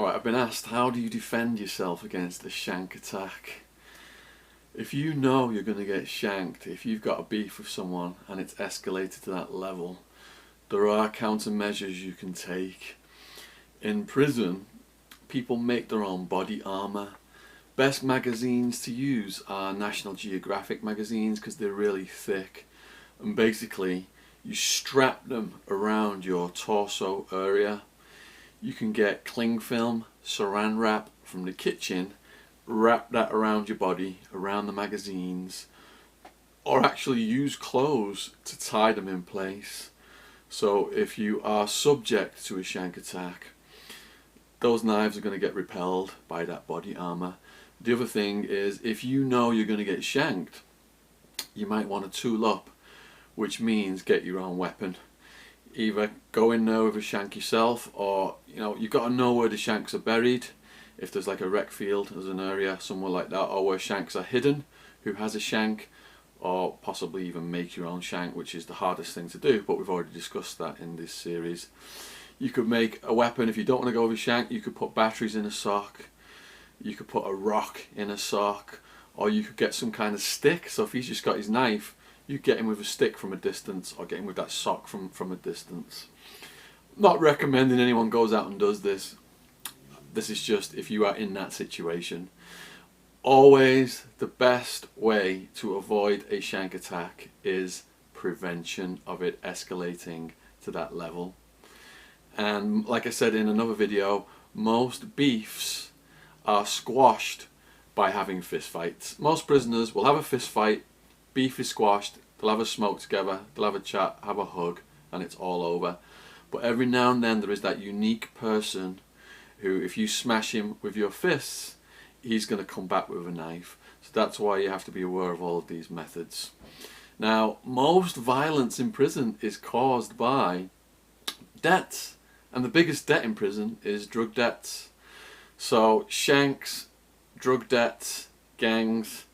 Alright, I've been asked, how do you defend yourself against a shank attack? If you know you're going to get shanked, if you've got a beef with someone and it's escalated to that level, there are countermeasures you can take. In prison, people make their own body armour. Best magazines to use are National Geographic magazines because they're really thick. And basically, you strap them around your torso area. You can get cling film, saran wrap from the kitchen, wrap that around your body, around the magazines, or actually use clothes to tie them in place. So if you are subject to a shank attack, those knives are going to get repelled by that body armour. The other thing is, if you know you're going to get shanked, you might want to tool up, which means get your own weapon. Either go in there with a shank yourself, or you've got to know where the shanks are buried. If there's like a rec field, there's an area somewhere like that, or where shanks are hidden, who has a shank, or possibly even make your own shank, which is the hardest thing to do, but we've already discussed that in this series. You could make a weapon. If you don't want to go with a shank, you could put batteries in a sock, you could put a rock in a sock, or you could get some kind of stick. So if he's just got his knife, you get him with a stick from a distance, or get him with that sock from a distance. Not recommending anyone goes out and does this. This is just if you are in that situation. Always the best way to avoid a shank attack is prevention of it escalating to that level. And like I said in another video, most beefs are squashed by having fist fights. Most prisoners will have a fist fight, beef is squashed, they'll have a smoke together, they'll have a chat, have a hug, and it's all over. But every now and then there is that unique person who, if you smash him with your fists, he's going to come back with a knife. So that's why you have to be aware of all of these methods. Now, most violence in prison is caused by debts, and the biggest debt in prison is drug debts. So shanks, drug debts, gangs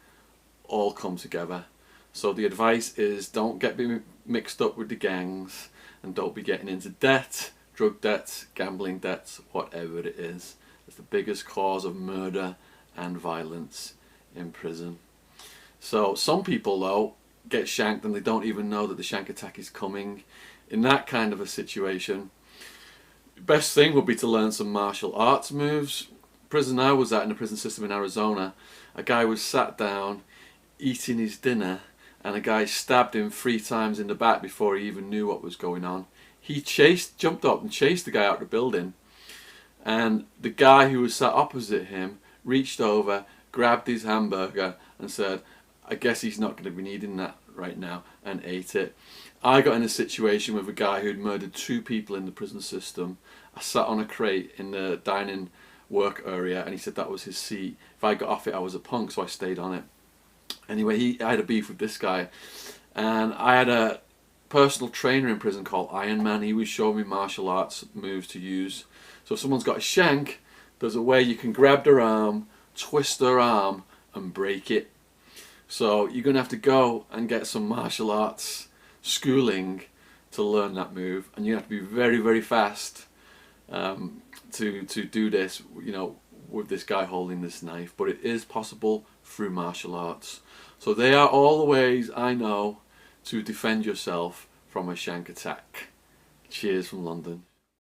all come together. So the advice is, don't get mixed up with the gangs, and don't be getting into debt, drug debts, gambling debts, whatever it is. It's the biggest cause of murder and violence in prison. So some people though get shanked and they don't even know that the shank attack is coming. In that kind of a situation, the best thing would be to learn some martial arts moves. Prison I was at, in the prison system in Arizona, a guy was sat down eating his dinner, and a guy stabbed him 3 times in the back before he even knew what was going on. He jumped up and chased the guy out of the building, and the guy who was sat opposite him reached over, grabbed his hamburger and said, I guess he's not going to be needing that right now, and ate it. I got in a situation with a guy who'd murdered 2 people in the prison system. I sat on a crate in the dining work area, and he said that was his seat. If I got off it, I was a punk, so I stayed on it. Anyway, I had a beef with this guy, and I had a personal trainer in prison called Iron Man. He was showing me martial arts moves to use. So if someone's got a shank, there's a way you can grab their arm, twist their arm, and break it. So you're going to have to go and get some martial arts schooling to learn that move, and you have to be very, very fast to do this, with this guy holding this knife. But it is possible through martial arts. So they are all the ways I know to defend yourself from a shank attack. Cheers from London.